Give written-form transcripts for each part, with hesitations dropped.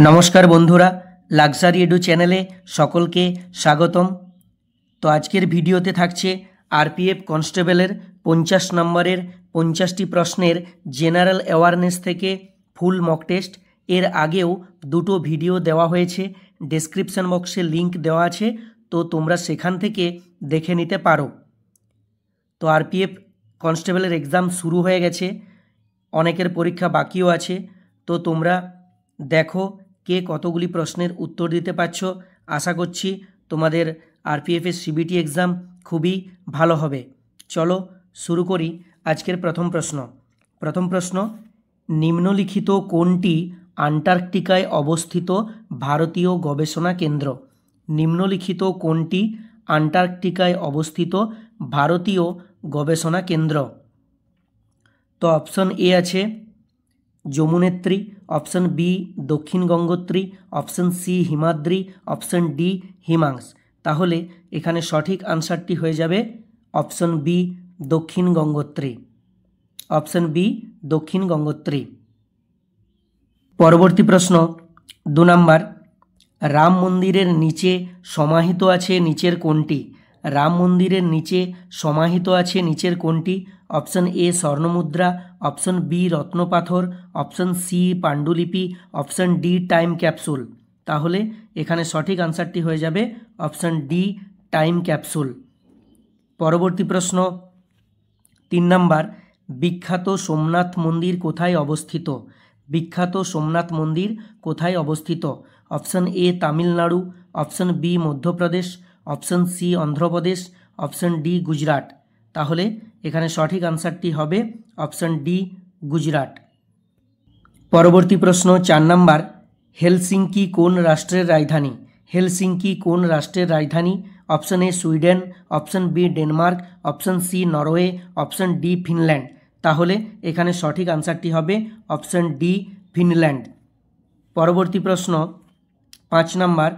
নমস্কার বন্ধুরা, luxury edu চ্যানেলে সকলকে স্বাগতম। তো আজকের ভিডিওতে থাকছে আরপিএফ কনস্টেবলের 50 নম্বরের 50টি প্রশ্নের জেনারেল অ্যাওয়ারনেস থেকে ফুল মক টেস্ট। এর আগেও দুটো ভিডিও দেওয়া হয়েছে, ডেসক্রিপশন বক্সে লিংক দেওয়া আছে, তো তোমরা সেখান থেকে দেখে নিতে পারো। তো আরপিএফ কনস্টেবলের এক্সাম শুরু হয়ে গেছে, অনেকের পরীক্ষা বাকিও আছে। তো তোমরা দেখো কে কতগুলি প্রশ্নের উত্তর দিতে পারছো। আশা করছি তোমাদের আরপিএফের সিবিটি এক্সাম খুবই ভালো হবে। চলো শুরু করি আজকের প্রথম প্রশ্ন, নিম্নলিখিত কোনটি আন্টার্কটিকায় অবস্থিত ভারতীয় গবেষণা কেন্দ্র? নিম্নলিখিত কোনটি আন্টার্কটিকায় অবস্থিত ভারতীয় গবেষণা কেন্দ্র? তো অপশন এ আছে Yamunotri, option B Dakshin Gangotri, option C Himadri, option D Himansh. তাহলে এখানে সঠিক আনসারটি হয়ে যাবে option B Dakshin Gangotri. Option B Dakshin Gangotri. পরবর্তী প্রশ্ন 2 নম্বর, রাম মন্দিরের নিচে সমাহিত আছে নিচের কোনটি? রাম মন্দিরের নিচে সমাহিত আছে নিচের কোনটি? অপশন এ স্বর্ণমুদ্রা, অপশন বি রত্নপাথর, অপশন সি পাণ্ডুলিপি, অপশন ডি টাইম ক্যাপসুল। তাহলে এখানে সঠিক আনসারটি হয়ে যাবে অপশন ডি টাইম ক্যাপসুল। পরবর্তী প্রশ্ন 3 নম্বর, বিখ্যাত সোমনাথ মন্দির কোথায় অবস্থিত? বিখ্যাত সোমনাথ মন্দির কোথায় অবস্থিত? Option A Tamil Nadu, option B Madhya Pradesh, option C Andhra Pradesh, option D Gujarat. তাহলে এখানে সঠিক আনসারটি হবে অপশন ডি গুজরাট। পরবর্তী প্রশ্ন 4 নম্বর, হেলসিঙ্কি কোন রাষ্ট্রের রাজধানী? হেলসিঙ্কি কোন রাষ্ট্রের রাজধানী? Option A Sweden, option B Denmark, option C Norway, option D Finland. তাহলে এখানে সঠিক আনসারটি হবে অপশন ডি ফিনল্যান্ড। পরবর্তী প্রশ্ন 5 নম্বর,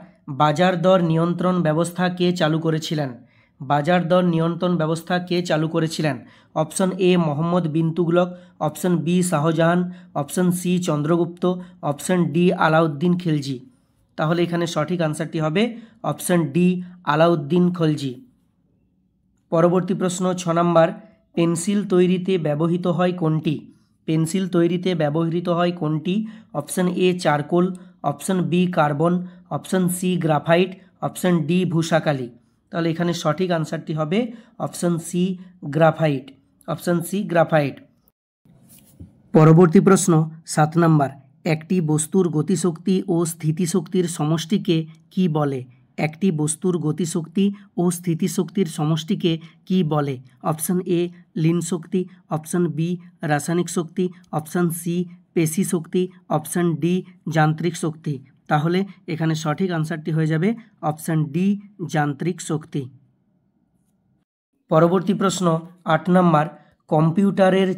বাজার দর নিয়ন্ত্রণ ব্যবস্থা কে চালু করেছিলেন? বাজার দর নিয়ন্ত্রণ ব্যবস্থা কে চালু করেছিলেন? Option A Mohammad bin Tughlaq, option B Shah Jahan, option C Chandragupta, option D Alauddin Khilji. তাহলে এখানে সঠিক আনসারটি হবে অপশন ডি আলাউদ্দিন খলজি। পরবর্তী প্রশ্ন 6 নম্বর, পেন্সিল তৈরিতে ব্যবহৃত হয় কোনটি? পেন্সিল তৈরিতে ব্যবহৃত হয় কোনটি? Option A charcoal, option B carbon, option C graphite, option D ভূষাকালি। তাহলে এখানে সঠিক আনসারটি হবে option C graphite. Option C graphite. পরবর্তী প্রশ্ন 7 নম্বর, একটি বস্তুর গতিশক্তি ও স্থিতিশক্তির সমষ্টিকে কি বলে? একটি বস্তুর গতিশক্তি ও স্থিতিশক্তির সমষ্টিকে কি বলে? অপশন এ লিন শক্তি, অপশন বি রাসায়নিক শক্তি, অপশন সি পেশি শক্তি, অপশন ডি যান্ত্রিক শক্তি। তাহলে এখানে সঠিক আনসারটি হয়ে যাবে অপশন ডি যান্ত্রিক শক্তি। পরবর্তী প্রশ্ন 8 নম্বর, কম্পিউটারের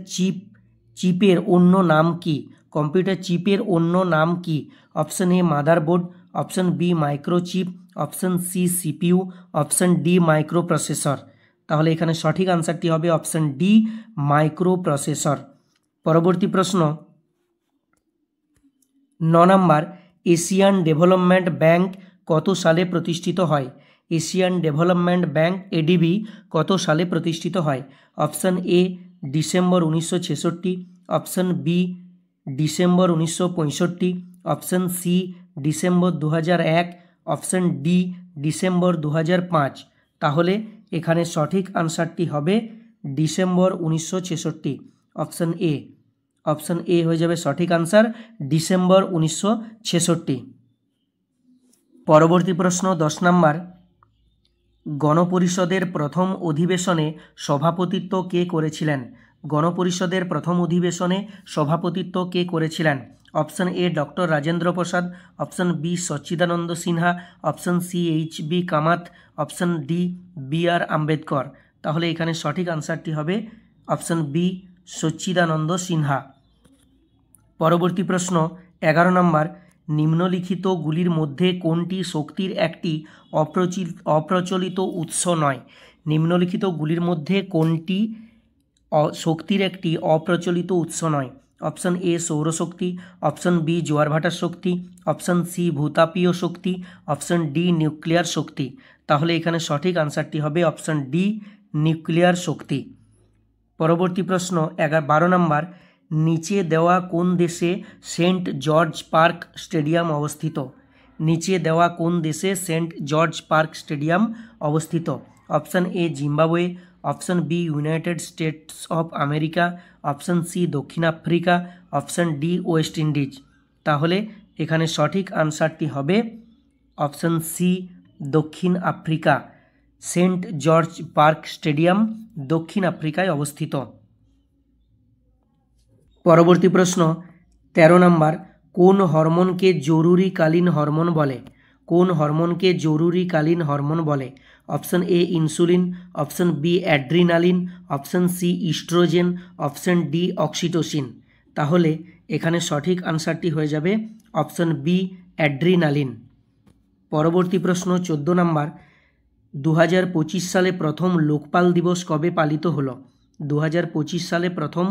চিপের অন্য নাম কি? কম্পিউটার চিপের অন্য নাম কি? Option A motherboard, option B microchip, option C CPU, option D microprocessor. তাহলে এখানে সঠিক আনসারটি হবে অপশন ডি মাইক্রো প্রসেসর। পরবর্তী প্রশ্ন 9 নম্বর, এশিয়ান ডেভেলপমেন্ট ব্যাংক কত সালে প্রতিষ্ঠিত হয়? এশিয়ান ডেভেলপমেন্ট ব্যাংক এডিবি কত সালে প্রতিষ্ঠিত হয়? Option A December 1966, option B December 1965, option C December 2001, option D December 2005। তাহলে এখানে সঠিক আনসারটি হবে December 1966। Option A. Option A হয়ে যাবে সঠিক আনসার, ডিসেম্বর 1966। পরবর্তী প্রশ্ন 10 নম্বর, গণপরিষদের প্রথম অধিবেশনে সভাপতিত্ব কে করেছিলেন? গণপরিষদের প্রথম অধিবেশনে সভাপতিত্ব কে করেছিলেন? Option A doctor Rajendra Prasad, option B Sachchidananda Sinha, option C H B. Kamath, option D B R. Ambedkar. তাহলে এখানে সঠিক আনসারটি হবে অপশন বি সচ্চিদানন্দ সিনহা। পরবর্তী প্রশ্ন 11 নম্বর, নিম্নলিখিতগুলির মধ্যে কোনটি শক্তির একটি অপ্রচলিত উৎস নয়? নিম্নলিখিতগুলির মধ্যে কোনটি শক্তির একটি অপ্রচলিত উৎস নয়? অপশন এ সৌরশক্তি, অপশন বি জোয়ার ভাটার শক্তি, অপশন সি ভূতাপীয় শক্তি, অপশন ডি নিউক্লিয়ার শক্তি। তাহলে এখানে সঠিক আনসারটি হবে অপশন ডি নিউক্লিয়ার শক্তি। পরবর্তী প্রশ্ন 12 নম্বর, নিচে দেওয়া কোন দেশে সেন্ট জর্জ পার্ক স্টেডিয়াম অবস্থিত? নিচে দেওয়া কোন দেশে সেন্ট জর্জ পার্ক স্টেডিয়াম অবস্থিত? Option A Zimbabwe, option B United States of America, option C দক্ষিণ Africa, option D West Indies. তাহলে এখানে সঠিক আনসারটি হবে অপশন সি দক্ষিণ Africa. Saint George Park stadium দক্ষিণ আফ্রিকায় অবস্থিত। পরবর্তী প্রশ্ন 13 নম্বর, কোন হরমোনকে জরুরিকালীন হরমোন বলে? কোন হরমোনকে জরুরিকালীন হরমোন বলে? Option A insulin, option B adrenaline, option C oestrogen, option D oxytocin. তাহলে এখানে সঠিক আনসারটি হয়ে যাবে অপশন বি অ্যাড্রিনালিন। পরবর্তী প্রশ্ন 14 নম্বর, 2025 সালে প্রথম লোকপাল দিবস কবে পালিত হলো? 2025 সালে প্রথম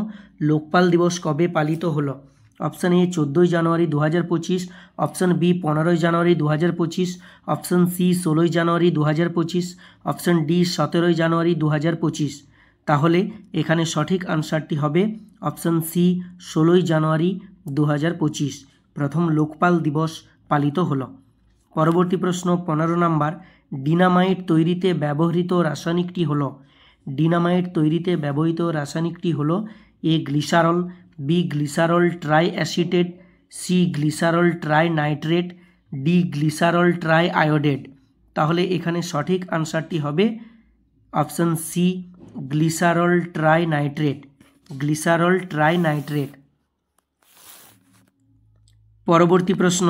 লোকপাল দিবস কবে পালিত হলো? Option A 14 January 2025, option B 15 January 2025, option C 16 January 2025, option D 17 January 2025। তাহলে এখানে সঠিক আনসারটি হবে অপশন সি 16 জানুয়ারি 2025 প্রথম লোকপাল দিবস পালিত হলো। পরবর্তী প্রশ্ন 15 নম্বর, ডিনামাইট তৈরিতে ব্যবহৃত রাসায়নিকটি হলো? ডিনামাইট তৈরিতে ব্যবহৃত রাসায়নিকটি হলো A glycerol, B glycerol triacetate, C glycerol trinitrate, D glycerol triiodate. তাহলে এখানে সঠিক আনসারটি হবে option C glycerol trinitrate. Glycerol trinitrate. পরবর্তী প্রশ্ন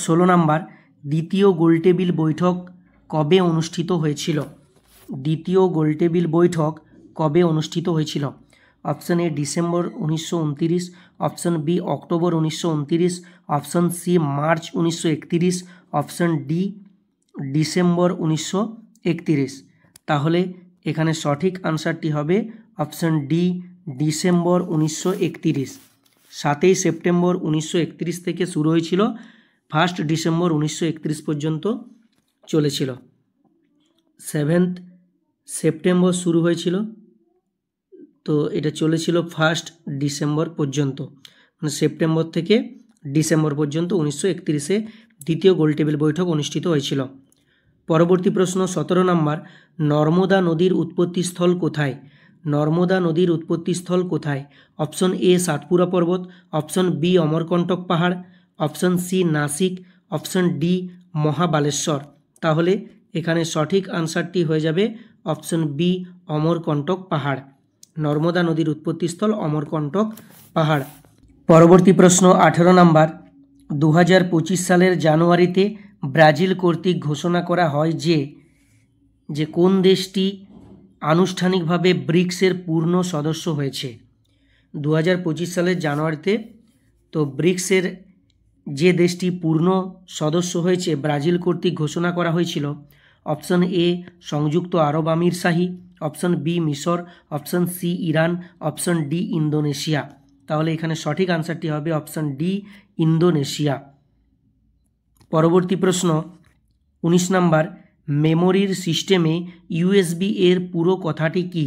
16 নম্বর, দ্বিতীয় গোলটেবিল বৈঠক কবে অনুষ্ঠিত হয়েছিল? দ্বিতীয় গোলটেবিল বৈঠক কবে অনুষ্ঠিত হয়েছিল? Option A December 1929, option B October 1929, option C March 1931, option D December 1931। তাহলে এখানে সঠিক আনসারটি হবে অপশন ডি ডিসেম্বর 1931। 7 সেপ্টেম্বর 1931 থেকে শুরু হয়েছিল, 1 ডিসেম্বর 1931 পর্যন্ত চলেছিল। 7 সেপ্টেম্বর শুরু হয়েছিল, তো এটা চলেছিল 1 ডিসেম্বর পর্যন্ত, মানে সেপ্টেম্বর থেকে ডিসেম্বর পর্যন্ত 1931-এ দ্বিতীয় গোলটেবিল বৈঠক অনুষ্ঠিত হয়েছিল। পরবর্তী প্রশ্ন 17 নম্বর, নর্মদা নদীর উৎপত্তিস্থল কোথায়? নর্মদা নদীর উৎপত্তিস্থল কোথায়? অপশন এ সাতপুরা পর্বত, অপশন বি অমরকণ্টক পাহাড়, option C Nashik, option D Mahabaleshwar. তাহলে এখানে সঠিক আনসারটি হয়ে যাবে অপশন বি অমরকণ্টক পাহাড়। নর্মদা নদীর উৎপত্তিস্থল অমরকণ্টক পাহাড়। পরবর্তী প্রশ্ন 18 নম্বর, 2025 সালের জানুয়ারিতে ব্রাজিল কর্তৃক ঘোষণা করা হয় যে কোন দেশটি আনুষ্ঠানিকভাবে ব্রিক্সের পূর্ণ সদস্য হয়েছে? 2025 সালের জানুয়ারিতে তো ব্রিক্সের যে দেশটি পূর্ণ সদস্য হয়েছে ব্রাজিল কর্তৃক ঘোষণা করা হয়েছিল। অপশন এ সংযুক্ত আরব আমিরশাহী, অপশন বি মিশর, option C Iran, option D Indonesia. তাহলে এখানে সঠিক আনসারটি হবে অপশন ডি ইন্দোনেশিয়া। পরবর্তী প্রশ্ন 19 নম্বর, মেমোরির সিস্টেমে ইউএসবি এর পুরো কথাটি কি?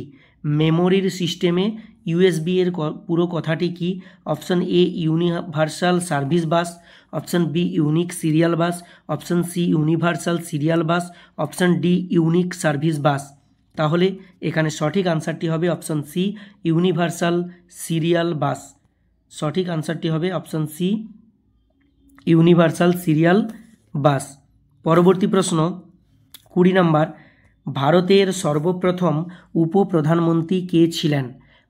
মেমোরির সিস্টেমে ইউএসবি এর পুরো কথাটি কি? Option A universal service bus, option B unique serial bus, option C universal serial bus, option D unique service bus. তাহলে এখানে সঠিক আনসারটি হবে option C universal serial bus. সঠিক আনসারটি হবে option C universal serial bus. পরবর্তী প্রশ্ন 20 নম্বর, ভারতের সর্বপ্রথম উপপ্রধানমন্ত্রী কে ছিলেন?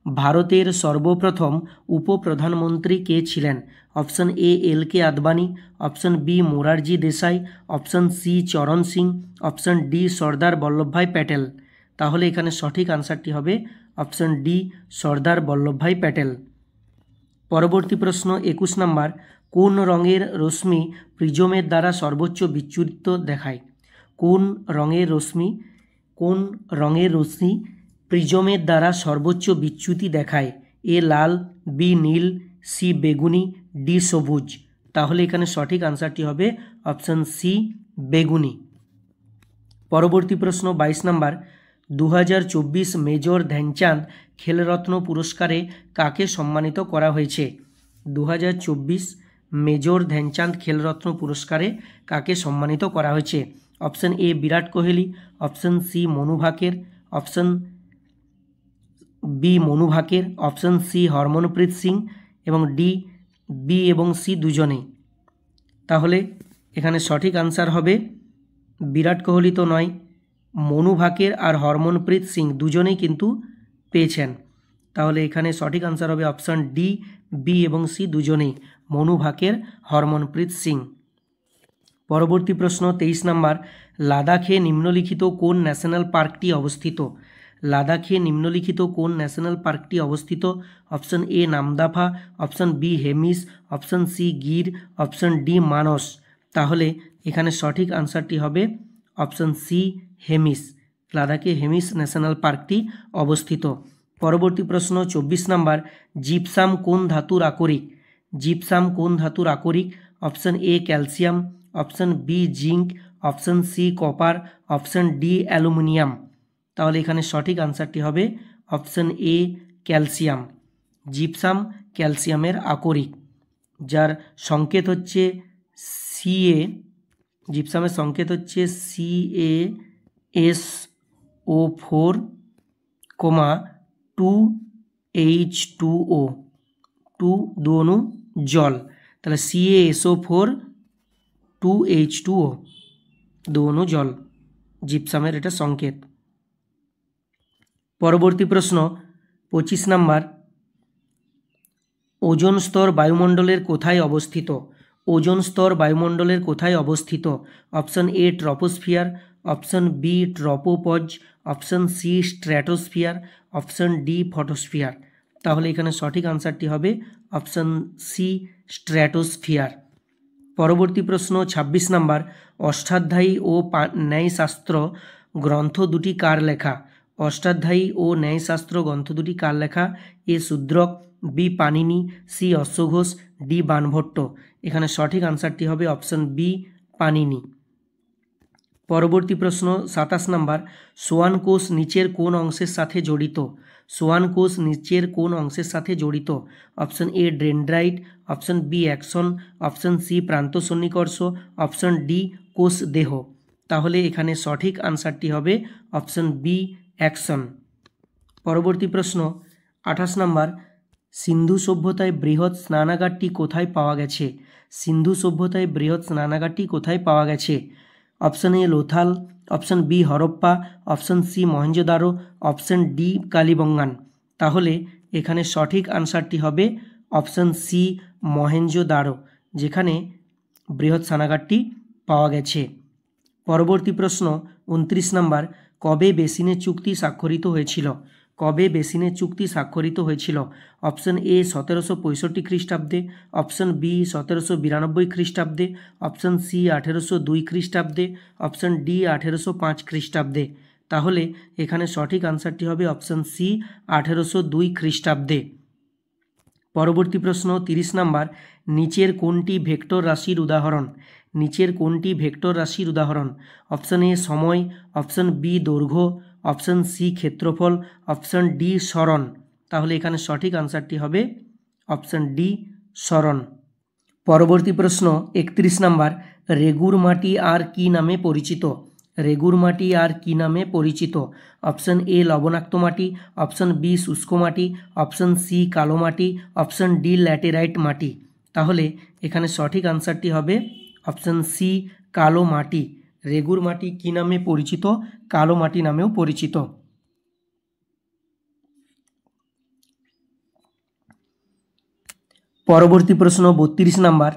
ভারতের সর্বপ্রথম উপপ্রধানমন্ত্রী কে ছিলেন? Option A L K. Advani, option B Morarji Desai, option C Charan Singh, option D Sardar Vallabhbhai Patel. তাহলে এখানে সঠিক আনসারটি হবে অপশন ডি সর্দার বল্লভভাই প্যাটেল। পরবর্তী প্রশ্ন 21 নম্বর, কোন রঙের রশ্মি প্রিজমের দ্বারা সর্বোচ্চ বিচ্যুতি দেখায়? কোন রঙের রশ্মি প্রিজমের দ্বারা সর্বোচ্চ বিচ্যুতি দেখায়? এ লাল, বি নীল, সি বেগুনি, ডি সবুজ। তাহলে এখানে সঠিক আনসারটি হবে অপশন সি বেগুনি। পরবর্তী প্রশ্ন 22 নম্বর, 2024 মেজর ধ্যানচাঁদ খেলরত্ন পুরস্কারে কাকে সম্মানিত করা হয়েছে? 2024 মেজর ধ্যানচাঁদ খেলরত্ন পুরস্কারে কাকে সম্মানিত করা হয়েছে? Option A Virat Kohli, option C Manu Bhaker, option B Manu Bhaker, option C Harmanpreet Singh এবং ডি বি এবং সি দুজনেই। তাহলে এখানে সঠিক আনসার হবে বিরাট কোহলি তো নয়, মনু ভাকের আর হরমনপ্রীত সিং দুজনেই কিন্তু পেয়েছেন। তাহলে এখানে সঠিক আনসার হবে অপশন ডি, বি এবং সি দুজনেই, মনু ভাকের, হরমনপ্রীত সিং। পরবর্তী প্রশ্ন 23 নম্বর, লাদাখে নিম্নলিখিত কোন ন্যাশনাল পার্কটি অবস্থিত? লাদাখে নিম্নলিখিত কোন ন্যাশনাল পার্কটি অবস্থিত? Option A Namdapha, option B Hemis, option C Gir, option D Manas. তাহলে এখানে সঠিক আনসারটি হবে অপশন সি হেমিস। লাদাখে হেমিস ন্যাশনাল পার্কটি অবস্থিত। পরবর্তী প্রশ্ন 24 নম্বর, জিপসাম কোন ধাতুর আকরিক? জিপসাম কোন ধাতুর আকরিক? Option A calcium, option B zinc, option C copper, option D aluminium. তাহলে এখানে সঠিক আনসারটি হবে অপশন এ ক্যালসিয়াম। জিপসাম ক্যালসিয়ামের আকরিক, যার সংকেত হচ্ছে সিএ। জিপসামের সংকেত হচ্ছে CaSO4, 2H2O, 2 দুঅণু জল। তাহলে CaSO4 2H2O, দুঅণু জল, জিপসামের এটা সংকেত। পরবর্তী প্রশ্ন 25 নম্বর, ওজোন স্তর বায়ুমণ্ডলের কোথায় অবস্থিত? ওজোন স্তর বায়ুমণ্ডলের কোথায় অবস্থিত? Option A troposphere, option B tropopause, option C stratosphere, option D photosphere. তাহলে এখানে সঠিক আনসারটি হবে অপশন সি স্ট্র্যাটোস্ফিয়ার। পরবর্তী প্রশ্ন 26 নম্বর, অষ্টাধ্যায়ী ও ন্যায়শাস্ত্র গ্রন্থ দুটি কার লেখা? অষ্টাধ্যায়ী ও ন্যায়শাস্ত্র গ্রন্থ দুটি কার লেখা? A Shudraka, B Panini, C অশ্বঘোষ, ডি বাণভট্ট। এখানে সঠিক আনসারটি হবে অপশন বি পাণিনি। পরবর্তী প্রশ্ন 27 নম্বর, সোয়ান কোষ নিচের কোন অংশের সাথে জড়িত? সোয়ান কোষ নিচের কোন অংশের সাথে জড়িত? Option A dendrite, option B axon, option C প্রান্ত সন্নিকর্ষ, অপশন ডি কোষ দেহ। তাহলে এখানে সঠিক আনসারটি হবে অপশন বি অ্যাকশন। পরবর্তী প্রশ্ন 28 নম্বর, সিন্ধু সভ্যতায় বৃহৎ স্নানাগারটি কোথায় পাওয়া গেছে? সিন্ধু সভ্যতায় বৃহৎ স্নানাগারটি কোথায় পাওয়া গেছে? Option A Lothal, option B Harappa, option C Mohenjodaro, option D Kalibangan. তাহলে এখানে সঠিক আনসারটি হবে অপশন সি মহেঞ্জোদারো, যেখানে বৃহৎ স্নানাগারটি পাওয়া গেছে। পরবর্তী প্রশ্ন 29 নম্বর, কবে বেসিনের চুক্তি স্বাক্ষরিত হয়েছিল? কবে বেসিনের চুক্তি স্বাক্ষরিত হয়েছিল? অপশন এ 1765 খ্রিস্টাব্দে, অপশন বি 1792 খ্রিস্টাব্দে, অপশন সি 1802 খ্রিস্টাব্দে, অপশন ডি 1805 খ্রিস্টাব্দে। তাহলে এখানে সঠিক আনসারটি হবে অপশন সি 1802 খ্রিস্টাব্দে। পরবর্তী প্রশ্ন 30 নম্বর, নিচের কোনটি ভেক্টর রাশির উদাহরণ? নিচের কোনটি ভেক্টর রাশির উদাহরণ? অপশন এ সময়, অপশন বি দৈর্ঘ্য, অপশন সি ক্ষেত্রফল, অপশন ডি সরণ। তাহলে এখানে সঠিক আনসারটি হবে অপশন ডি সরণ। পরবর্তী প্রশ্ন 31 নম্বর, রেগুর মাটি আর কি নামে পরিচিত? রেগুর মাটি আর কি নামে পরিচিত? অপশন এ লবণাক্ত মাটি, অপশন বি শুষ্ক মাটি, অপশন সি কালো মাটি, অপশন ডি ল্যাটেরাইট মাটি। তাহলে এখানে সঠিক আনসারটি হবে অপশন সি কালো মাটি। রেগুর মাটি কি নামে পরিচিত? কালো মাটি নামেও পরিচিত। পরবর্তী প্রশ্ন 32 নম্বর,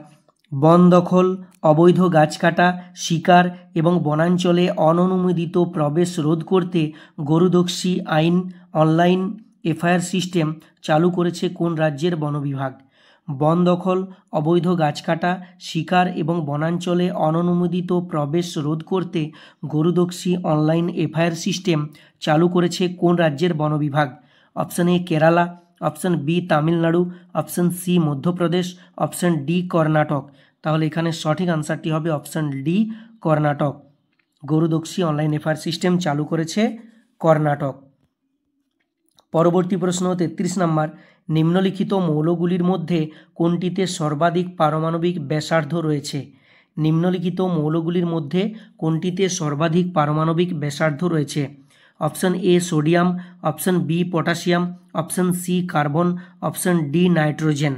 বন দখল, অবৈধ গাছ কাটা, শিকার এবং বনাঞ্চলে অননুমোদিত প্রবেশ রোধ করতে গরুদক্ষী আইন অনলাইন এফআইআর সিস্টেম চালু করেছে কোন রাজ্যের বন বিভাগ? বন দখল, অবৈধ গাছ কাটা, শিকার এবং বনাঞ্চলে অননুমোদিত প্রবেশ রোধ করতে গরুদক্ষী অনলাইন এফআইআর সিস্টেম চালু করেছে কোন রাজ্যের বন বিভাগ? Option A Kerala, option B Tamil Nadu, option C Madhya Pradesh, option D Karnataka. তাহলে এখানে সঠিক আনসারটি হবে option D Karnataka. Garudakshi online FIR system চালু করেছে কর্ণাটক। পরবর্তী প্রশ্ন 33 নম্বর, নিম্নলিখিত মৌলগুলির মধ্যে কোনটিতে সর্বাধিক পারমাণবিক ব্যাসার্ধ রয়েছে? নিম্নলিখিত মৌলগুলির মধ্যে কোনটিতে সর্বাধিক পারমাণবিক ব্যাসার্ধ রয়েছে? Option A sodium, option B potassium, option C carbon, option D nitrogen.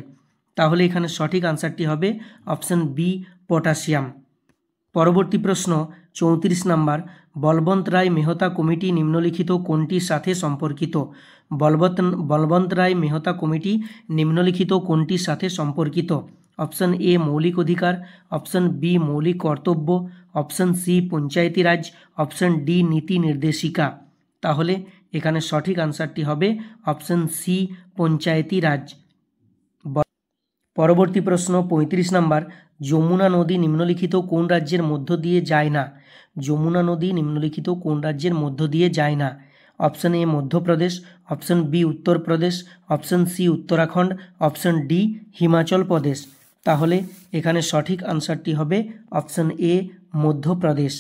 তাহলে এখানে সঠিক আনসারটি হবে অপশন বি পটাশিয়াম। পরবর্তী প্রশ্ন 34 নম্বর, বলবন্ত রায় মেহতা কমিটি নিম্নলিখিত কোনটির সাথে সম্পর্কিত? বলবন্ত রায় মেহতা কমিটি নিম্নলিখিত কোনটির সাথে সম্পর্কিত? অপশন এ মৌলিক অধিকার, অপশন বি মৌলিক কর্তব্য, অপশন সি পঞ্চায়েতি রাজ, অপশন ডি নীতি নির্দেশিকা। তাহলে এখানে সঠিক আনসারটি হবে অপশন সি পঞ্চায়েতি রাজ। পরবর্তী প্রশ্ন 35 নম্বর, যমুনা নদী নিম্নলিখিত কোন রাজ্যের মধ্য দিয়ে যায় না? যমুনা নদী নিম্নলিখিত কোন রাজ্যের মধ্য দিয়ে যায় না? Option A Madhya Pradesh, option B Uttar Pradesh, option C Uttarakhand, option D Himachal Pradesh. তাহলে এখানে সঠিক আনসারটি হবে অপশন এ মধ্যপ্রদেশ।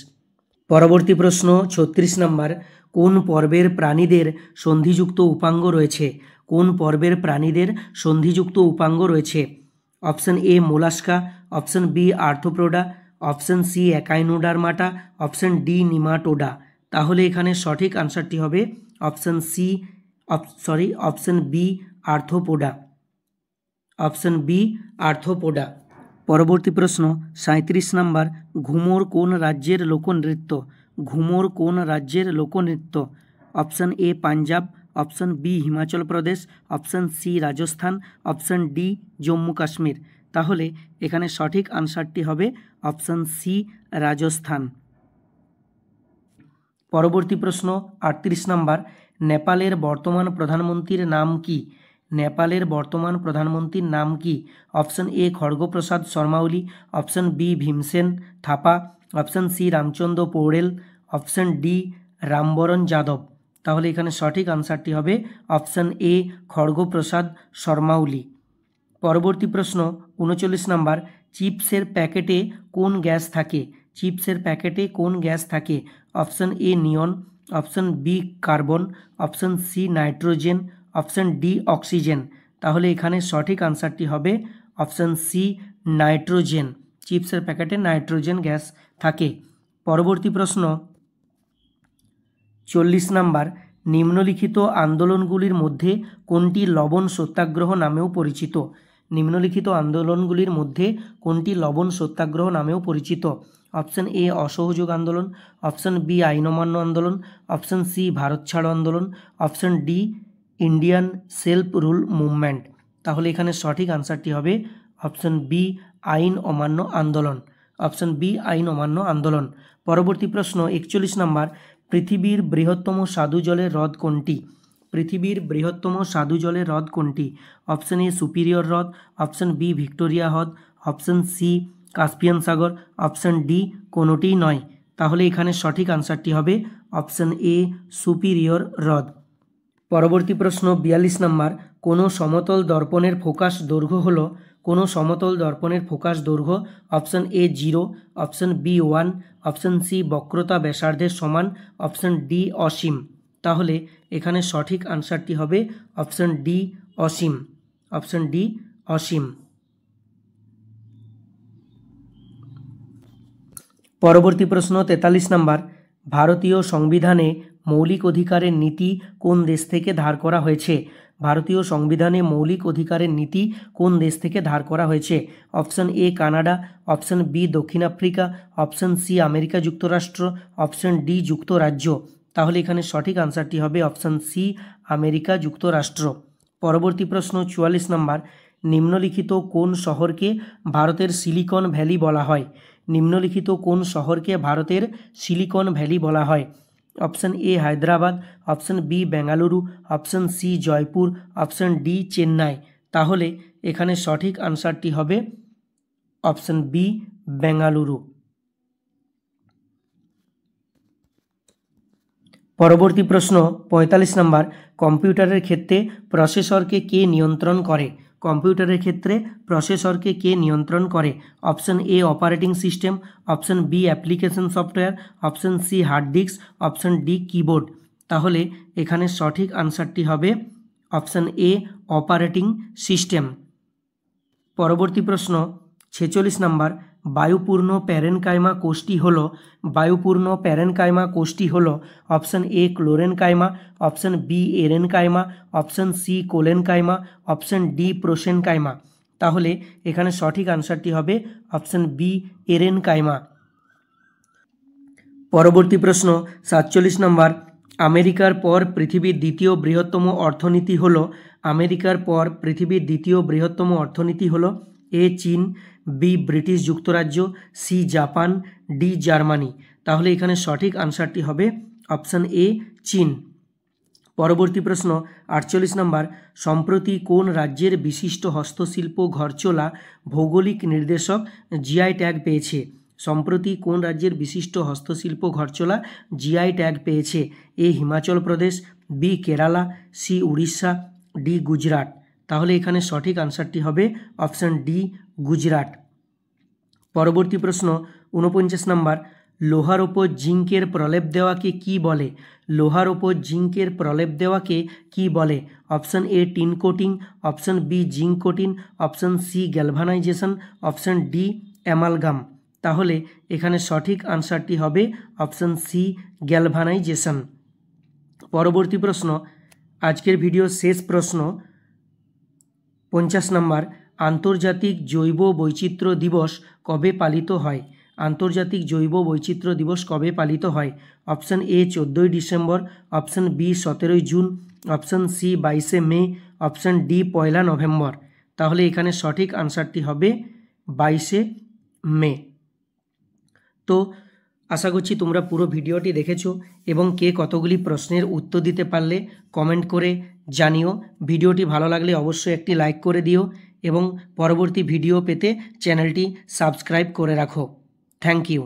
পরবর্তী প্রশ্ন 36 নম্বর, কোন পর্বের প্রাণীদের সন্ধিযুক্ত উপাঙ্গ রয়েছে? কোন পর্বের প্রাণীদের সন্ধিযুক্ত উপাঙ্গ রয়েছে? Option A Mollusca, option B Arthropoda, option C Echinodermata, option D Nematoda. তাহলে এখানে সঠিক আনসারটি হবে option B Arthropoda. Option B Arthropoda. পরবর্তী প্রশ্ন 37 নম্বর, ঘুমর কোন রাজ্যের লোকনৃত্য? ঘুমর কোন রাজ্যের লোকনৃত্য? Option A Punjab, option B Himachal Pradesh, option C Rajasthan, option D Jammu Kashmir. তাহলে এখানে সঠিক আনসারটি হবে অপশন সি রাজস্থান। পরবর্তী প্রশ্ন 38 নম্বর, নেপালের বর্তমান প্রধানমন্ত্রীর নাম কি? নেপালের বর্তমান প্রধানমন্ত্রীর নাম কি? অপশন এ Khadga Prasad Sharma Oli, option B Bhimsen Thapa, option C Ramchandra Paudel, option D Ram Baran Yadav. তাহলে এখানে সঠিক আনসারটি হবে অপশন এ খড়গপ্রসাদ শর্মা ওলি। পরবর্তী প্রশ্ন 39 নম্বর, চিপসের প্যাকেটে কোন গ্যাস থাকে? চিপসের প্যাকেটে কোন গ্যাস থাকে? Option A neon, option B carbon, option C nitrogen, option D oxygen. তাহলে এখানে সঠিক আনসারটি হবে অপশন সি নাইট্রোজেন। চিপসের প্যাকেটে নাইট্রোজেন গ্যাস থাকে। পরবর্তী প্রশ্ন 40 নম্বর, নিম্নলিখিত আন্দোলনগুলির মধ্যে কোনটি লবণ সত্যাগ্রহ নামেও পরিচিত? নিম্নলিখিত আন্দোলনগুলির মধ্যে কোনটি লবণ সত্যাগ্রহ নামেও পরিচিত? অপশন এ অসহযোগ আন্দোলন, অপশন বি আইন অমান্য আন্দোলন, অপশন সি ভারত ছাড়ো আন্দোলন, option D Indian self rule movement. তাহলে এখানে সঠিক আনসারটি হবে অপশন বি আইন অমান্য আন্দোলন। অপশন বি আইন অমান্য আন্দোলন। পরবর্তী প্রশ্ন 41 নম্বর, পৃথিবীর বৃহত্তম স্বাদু জলের হ্রদ কোনটি? পৃথিবীর বৃহত্তম স্বাদু জলের হ্রদ কোনটি? অপশন এ সুপিরিয়র হ্রদ, অপশন বি ভিক্টোরিয়া হ্রদ, অপশন সি কাস্পিয়ান সাগর, অপশন ডি কোনোটিই নয়। তাহলে এখানে সঠিক আনসারটি হবে অপশন এ সুপিরিয়র হ্রদ। পরবর্তী প্রশ্ন 42 নম্বর, কোনো সমতল দর্পণের ফোকাস দৈর্ঘ্য হলো? কোনো সমতল দর্পণের ফোকাস দৈর্ঘ্য option A 0, option B 1, option C বক্রতা ব্যাসার্ধের সমান, অপশন ডি অসীম। তাহলে এখানে সঠিক আনসারটি হবে অপশন ডি অসীম। অপশন ডি অসীম। পরবর্তী প্রশ্ন 43 নম্বর, ভারতীয় সংবিধানে মৌলিক অধিকারের নীতি কোন দেশ থেকে ধার করা হয়েছে? ভারতীয় সংবিধানে মৌলিক অধিকারের নীতি কোন দেশ থেকে ধার করা হয়েছে? Option A Canada, option B দক্ষিণ আফ্রিকা, অপশন সি আমেরিকা যুক্তরাষ্ট্র, অপশন ডি যুক্তরাজ্য। তাহলে এখানে সঠিক আনসারটি হবে অপশন সি আমেরিকা যুক্তরাষ্ট্র। পরবর্তী প্রশ্ন 44 নম্বর, নিম্নলিখিত কোন শহরকে ভারতের সিলিকন ভ্যালি বলা হয়? নিম্নলিখিত কোন শহরকে ভারতের সিলিকন ভ্যালি বলা হয়? Option A Hyderabad, option B Bengaluru, option C Jaipur, option D Chennai. তাহলে এখানে সঠিক আনসারটি হবে অপশন বি বেঙ্গালুরু। পরবর্তী প্রশ্ন ৪৫ নম্বর, কম্পিউটারের ক্ষেত্রে প্রসেসরকে কে নিয়ন্ত্রণ করে? কম্পিউটারের ক্ষেত্রে প্রসেসরকে কে নিয়ন্ত্রণ করে? Option A operating system, option B application software, option C hard disk, option D keyboard. তাহলে এখানে সঠিক আনসারটি হবে অপশন এ অপারেটিং সিস্টেম। পরবর্তী প্রশ্ন ৪৬ নম্বর, বায়ুপূর্ণ প্যারেনকাইমা কোষটি হলো বায়ুপূর্ণ প্যারেনকাইমা কোষটি হলো option A chlorenchyma, option B aerenchyma, option C collenchyma, option D prosenchyma. তাহলে এখানে সঠিক আনসারটি হবে অপশন বি এরেনকাইমা। পরবর্তী প্রশ্ন ৪৭ নম্বর, আমেরিকার পর পৃথিবীর দ্বিতীয় বৃহত্তম অর্থনীতি হলো আমেরিকার পর পৃথিবীর দ্বিতীয় বৃহত্তম অর্থনীতি হলো এ চীন, বি ব্রিটিশ যুক্তরাজ্য, সি জাপান, ডি জার্মানি। তাহলে এখানে সঠিক আনসারটি হবে অপশন এ চীন। পরবর্তী প্রশ্ন ৪৮ নম্বর, সম্প্রতি কোন রাজ্যের বিশিষ্ট হস্তশিল্প ঘরচোলা ভৌগোলিক নির্দেশক জিআই ট্যাগ পেয়েছে? সম্প্রতি কোন রাজ্যের বিশিষ্ট হস্তশিল্প ঘরচোলা জিআই ট্যাগ পেয়েছে? A Himachal Pradesh, B Kerala, C Orissa, D Gujarat. তাহলে এখানে সঠিক আনসারটি হবে অপশন ডি গুজরাট। পরবর্তী প্রশ্ন ৪৯ নম্বর, লোহার ওপর জিঙ্কের প্রলেপ দেওয়াকে কি বলে? লোহার ওপর জিঙ্কের প্রলেপ দেওয়াকে কি বলে? Option A tin coating, option B zinc coating, option C galvanisation, option D amalgam. তাহলে এখানে সঠিক আনসারটি হবে অপশন সি গ্যালভানাইজেশন। পরবর্তী প্রশ্ন, আজকের ভিডিওর শেষ প্রশ্ন ৫০ নম্বর, আন্তর্জাতিক জৈব বৈচিত্র্য দিবস কবে পালিত হয়? আন্তর্জাতিক জৈব বৈচিত্র্য দিবস কবে পালিত হয়? অপশন এ ১৪ই ডিসেম্বর, অপশন বি ১৭ই জুন, অপশন সি ২২শে মে, অপশন ডি ১লা নভেম্বর। তাহলে এখানে সঠিক আনসারটি হবে ২২শে মে। তো আশা করছি তোমরা পুরো ভিডিওটি দেখেছো এবং কে কতগুলি প্রশ্নের উত্তর দিতে পারলে কমেন্ট করে জানিও। ভিডিওটি ভালো লাগলে অবশ্যই একটি লাইক করে দিও এবং পরবর্তী ভিডিও পেতে চ্যানেলটি সাবস্ক্রাইব করে রাখো। Thank you.